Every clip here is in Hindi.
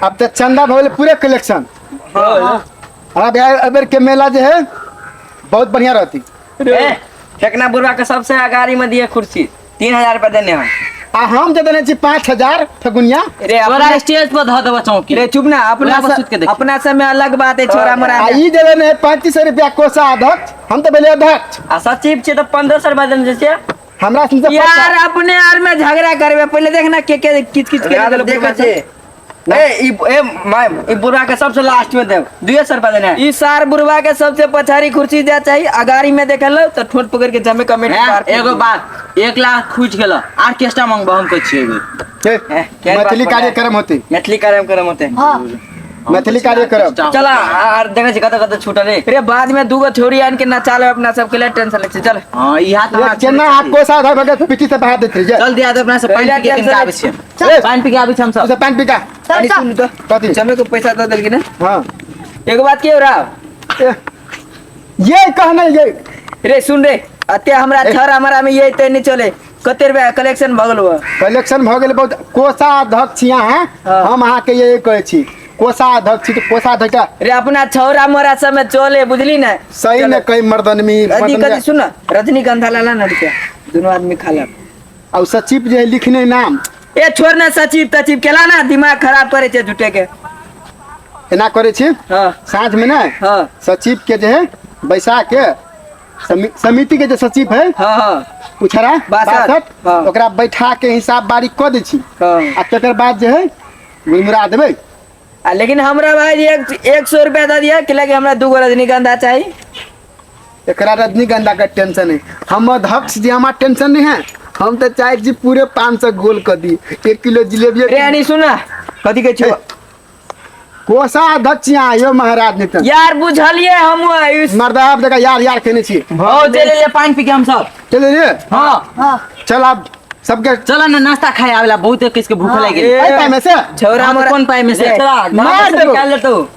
अब तो चंदा भले पूरे कलेक्शन। अब यार के मेला जो है बहुत बढ़िया रहती। ठेकना बुरवा के सबसे अगाड़ी में दिए कुर्सी 3000 रुपया देने हैं। हम जो देने 5000 फगुनिया। रे छोरा स्टेज पर धो देबो चौकी। रे चुप ना, अपना समय अलग बात है छोरा मोरा। ई जे ने 3500 रुपया कोषा अध्यक्ष, हम तो बोले अध्यक्ष आ सचिव छे तो 1500 रुपया देने छे। हमरा से यार अपने यार में झगड़ा करबे पहले देखना के किच किच के देखा छे। ए बुरवा के सबसे लास्ट में देव 200 रुपया देना है। ई सार बुरवा के सबसे पछाड़ी कुर्सी दे चाहिए। अगाड़ी में देखल तो ठोट पकड़ के जमे कमेंट मार। एगो बात 1 लाख खुज गेल ऑर्केस्ट्रा मंगबा हम कह छिए। मैथिली कार्यक्रम होते, मैथिली कार्यक्रम होते। हां मैथिली कार्यक्रम चला और देखै छी कत छूटल रे। बाद में दूगो छोरी आन के नचा ले अपना सब के लिए टेंशन ले। चल हां ई हाथ में केना आपको साधा भगे पीठी से बहा देत रे। चल दिया दे अपना से पानी पी के आबै छै। पानी पी के आबै छै हम सब। पानी पी का अरे सुन तो कथी जमे को पैसा दे देल कि ना। हां एगो बात के हो रहा ये कहना ये रे सुन रे अते हमरा छर हमरा में ये ते नहीं चले। कते रुपया कलेक्शन भगल हुआ। कलेक्शन भ गेल बहुत। कोषा अध्यक्ष यहाँ हम अहाँ के ये कहै छी कोषा अध्यक्ष तो कोषा अध्यक्ष रे अपना छौरा मोरा सब में चले बुझली ना। सही ने कई मर्दन में कथी सुन रजनीगंधा लाला ना रुपया दोनों आदमी खाला। और सचिव जे लिखने नाम ए छोड़ ना सचिव तचिव केला ना दिमाग खराब करे छे झूठे के। एना करे छी हां साँझ में ना। हां सचिव के जे है बैसा के समिति के जो सचिव है हां उछरा 62 ओकरा बैठा के हिसाब बारी क दे छी। आ तकर बाद जे है गुलमुरा देबे। लेकिन हमरा भाई 100 रुपया दे दिया कि लगे हमरा 2 रजनीगंधा चाहिए। एकरा रजनीगंधा का टेंशन है। हम अध्यक्ष जी हमारा टेंशन नहीं है। हम तो चाहे जी पूरे 500 गोल कर दी 1 किलो जिलेबी। रे नहीं सुना कथी के छो कोषा अध्यक्ष यहाँ आयो महाराज ने यार बुझलिए हम मर्दा देखा यार यार कहने छी। हो चले ले पानी पी के हम सब चले रे। हां चल अब सबके चल ना नाश्ता खाए आवेला बहुत किसके भूख लगी। पाई में से छौरा मोरा कौन पाई में से मार दे निकाल ले तो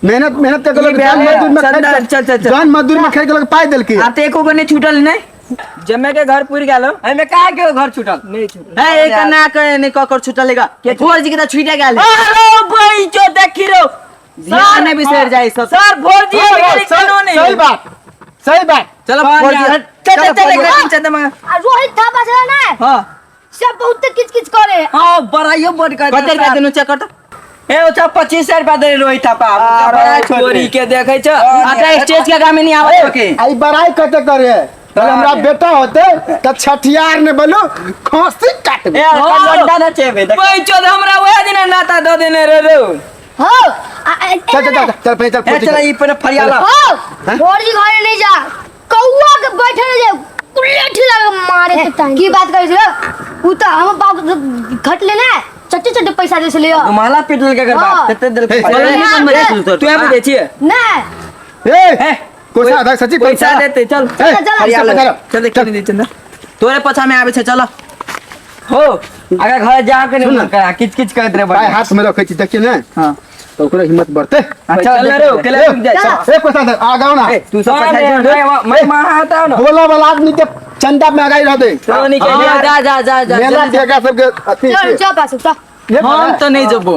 मेहनत के लोग जान मजदूर में चल जान मजदूर में खरीद के लोग पाई देल के आते एको को नहीं छूटल नहीं। जमे के घर पूरी गेलो एमे का के घर छूटल नहीं छूटल है एक ना के नहीं ककर छूटलेगा भोर जी के तो छूट गेल। अरे भाई जो देखी रो सर ने बिसर जाई सब सर भोर जी नहीं। सही बात चलो भोर जी चल रोहित था बचला ना। हां सब बहुत किच किच करे। हां बड़ाइयो बड़ कर कते रुपया देनु चेक कर। ए ओचा 2500 रुपया दे रोहित था बड़ा छोरी के देखे छ। आता स्टेज के गामे नहीं आवत के आई बड़ाई कते करे। पहले हमरा बेटा होते त छठियार ने बोलो खांसी काट दे। लड्डा ना चेबे भाई चोद हमरा ओए दिन नाता दो देने रे रो। हां चल ई पर फरियाला। हां भोर जी घर नहीं जा कौवा के बैठे जे कुल्लेठी लगे मारे के टाइम की बात करे छ। उ त हम बाप घट लेना चट्टे पैसा दे ले माला पिटल के कर बात तते दिल तू है बुझे छी ना। ए कोषा अध्यक्ष सचिव पैसा देते चल चल देख नहीं चंदा तोरे पछा में आवे छे। चलो हो अगर घर जा के नहीं करा किच किच करत रे भाई हाथ में रखे छी देखिए ना। हां तो ओकरा हिम्मत बढ़ते। अच्छा चल रे केले रुक जा। ए कोषा आ गाओ ना तू सब पछा मैं महाता ना बोला वाला आदमी के चंदा में आगाई रह दे। तो नहीं के जा मेला देगा सब के अथी चल पास हम तो नहीं जबो।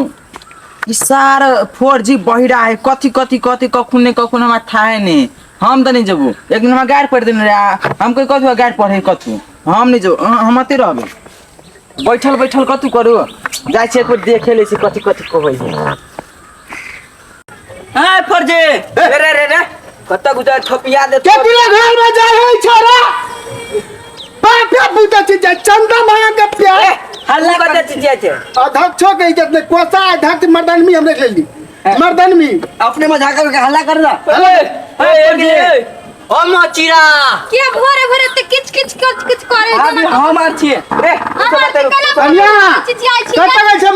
ई सारा 4G बहिरा है कथी कथी कथी कखुने कखुने हमरा थाए नहीं। हम तो नहीं जबो। एक दिन हम गाड़ी पढ़ देने रे हम कोई कथु गाड़ी पढ़े कथु हम नहीं जो हम अते रहबे बैठल कथु करू जाय छै को देखे ले छी कथी कथी को होई है। हां फरजे रे कत्ता गुजा थपिया दे के पूरा घर में जा है छोरा पापा पुता छी चंदा मांग के प्यार हल्ला बता चीज छै। अध्यक्ष के इज्जत में कोषा अध्यक्ष मर्दन में हमने ले ली मर्दन में अपने मजाक करके हल्ला कर ना। ए ओ मोचिरा के भोरे भोरे ते किच किच करे। अभी हम आर छिए रे कन्या कत गई छै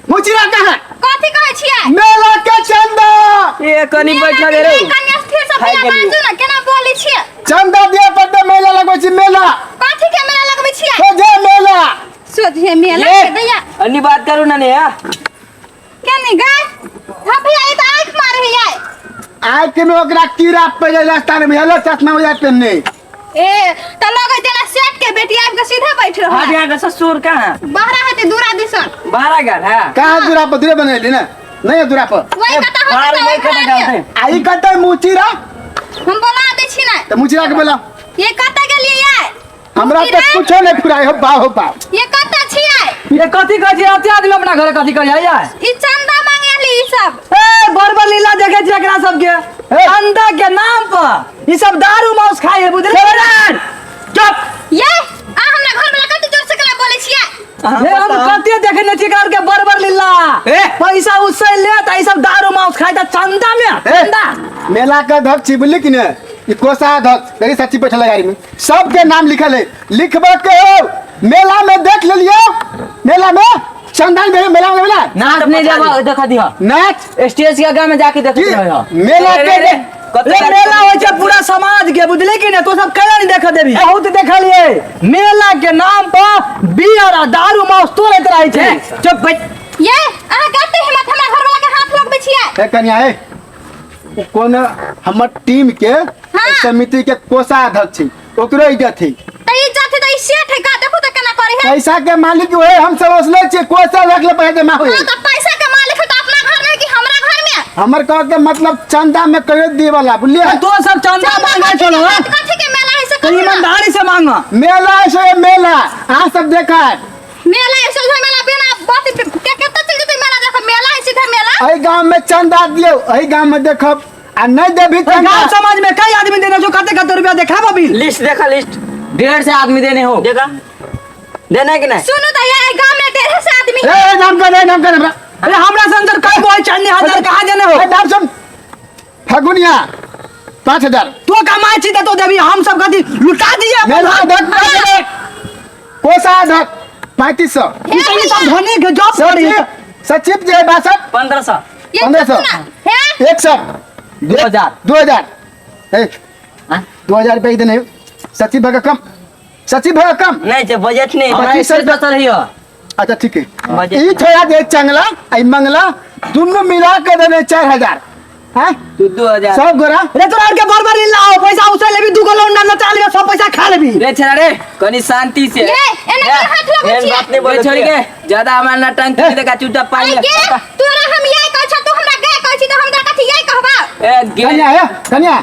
मुचिरा कहां कथी कहै छियै मेला के चंदा। ए कनी बैठ लगे रे कन्या स्थिर से भैया बाजू ना केना बोलै छियै। चंदा दिए पड़ते मेला लगबै छी। मेला कथी के मेला लगबै छियै। सोझे मेला सोझे मेला के दैया अन्नी बात करू ना ने केनी गाय हां भैया ई त आंख मारे है। आय के में ओकरा कीड़ा पे रास्ता में हेलो चश्मा हो जाते ने ए त लगे जना सेट के बेटी आब के सीधा बैठ रहो हाँ यहाँ का ससुर कहाँ बहरा है ते दूरा दिसन बाहर गल है कहाँ दूरा पर दूरे बनेली ना नहीं है दूरा पर वही कता बाहर नहीं हम खाना डालते आई कते मुचिरा बोला दे छी ना तो मुचिरा के बोला ये कता के लिए आए हमरा तो कुछो नहीं फुराई हो बा ये कता छी आए ये कथी कथी आते आदमी अपना घर कथी कर जाए ई चंदा मांगे ली ई सब ए बरबर लीला देखे छी एकरा सब के चंदा के नाम पर ई सब दारू मांस खाए है बुझले चुप ये आ हमरा घर में कते जोर से कला बोले छियै ये हम कते देखे न छी कर के बरबर लीला पैसा उससे ले त ई सब दारू मांस खाए त चंदा में चंदा मेला का धक छिबली कि ने ई कोसा धक तेरी सच्ची बैठल है गाड़ी में सबके नाम लिखल है लिखबो के हो मेला में देख लियो मेला में चंदन में मेला में ना नाच नहीं जावा देखा दिया नाच स्टेज के आगे में जाके देख की? मेला के मेला हो छै पूरा समाज के बुझले कि ने तो सब कला नहीं देख देबी बहुत देखलिए मेला के नाम पर बियर आ दारू मांस तोड़त रहै छै चुप बैठ ये आ कते हिम्मत हमरा घर वाला के हाथ लगबे छियै है कन्या है उ कोन हमर टीम के समिति के कोसा अध्यक्ष छी ओकरो इज्जत है त ई जाथे त ई सेठ है का देखो त केना करी है पैसा के मालिक होए हम सब ओसले छी कोसा रख ले पैसे मा होए हां त पैसा के मालिक है त अपना घर में कि हमरा घर में हमर कह के मतलब चंदा में कहियो दी वाला बुझलिए तो सब चंदा मांगे चलो कथी के मेला है से तो ईमानदारी से मांगा मेला से मेला आ सब देखा है मेला है सीधा मेला बिना बात के केते चल जते मेला देख मेला है सीधा मेला अई गांव में चंदा दियो अई गांव में देखब आ नहीं देबी चंदा गांव समाज में कई आदमी देने जो कते कते रुपया देखाबो बिल लिस्ट देखा लिस्ट 150 आदमी देने हो देखा देना कि नहीं सुनो त ये गांव में 150 आदमी ए नाम कर हमरा अरे हमरा से अंदर कई बोल 4000 कहां देने हो ए नाम सुन फगुनिया 5000 तो कमाई छी तो देबी हम सब कथी लुटा दिए मेला धक कोसा धक 3500 ई सब धनी के जॉब करी सचिव जे 62 1500 ये 1500 है 100 2000 ए हाँ? 2000 रुपए देने सचिव भगा कम सचिव भगा कम नहीं छै बजट नहीं हमरा हमरा स्टेज स्टेज बता रही हो अच्छा ठीक है बजट ई थोड़ा दे चंगला आई मंगला दोनों मिला के देने 4000 हैं तू 2000 सब गोरा रे तोरा के बरबर लाओ पैसा उसे लेबी दुगो लौंडा नचा लेबी सब पैसा खा लेबी रे छरा रे कनी शांति से ये एने के हाथ लगबे एहन छियै बात नहीं बोले छोड़ के ज्यादा हमार नटंकी देखा चुटा पाई अरे के तोरा हम यही कहै छ तू हमरा के कहै छी त हमरा कथी यही कहबा ए गे कन्या है कन्या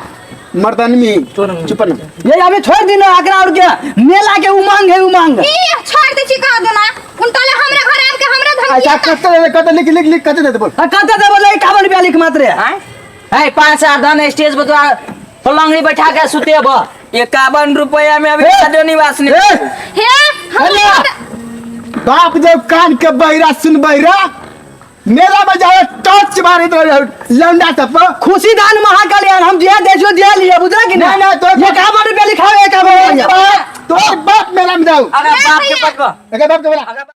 मर्दानी में चुप न ये अभी छोड़ दिन आकरा और के मेला के उमंग है उमंग ई छोड़ दे छी कह दो ना उन तले हमरा घर आब के हमरा अच्छा धमकी कते लिख कते दे बोल कते देबो ले 51 रुपया लिख मात्र हैं ए 5000 धन स्टेज पर तो पलंगड़ी बैठा के सुतेब 51 रुपया में अभी साधो निवास नहीं हे हम बाप जब कान के बहिरा सुन बहिरा मेला में जाए टच मारे तो लौंडा सब खुशी दान महाकल्याण हम जे देशो जे लिए बुझला कि नहीं, नहीं, तो- 51 रुपया लिखाओ 51 तो बाप मेला में जाओ अगर बाप के पटवा अगर बाप के बोला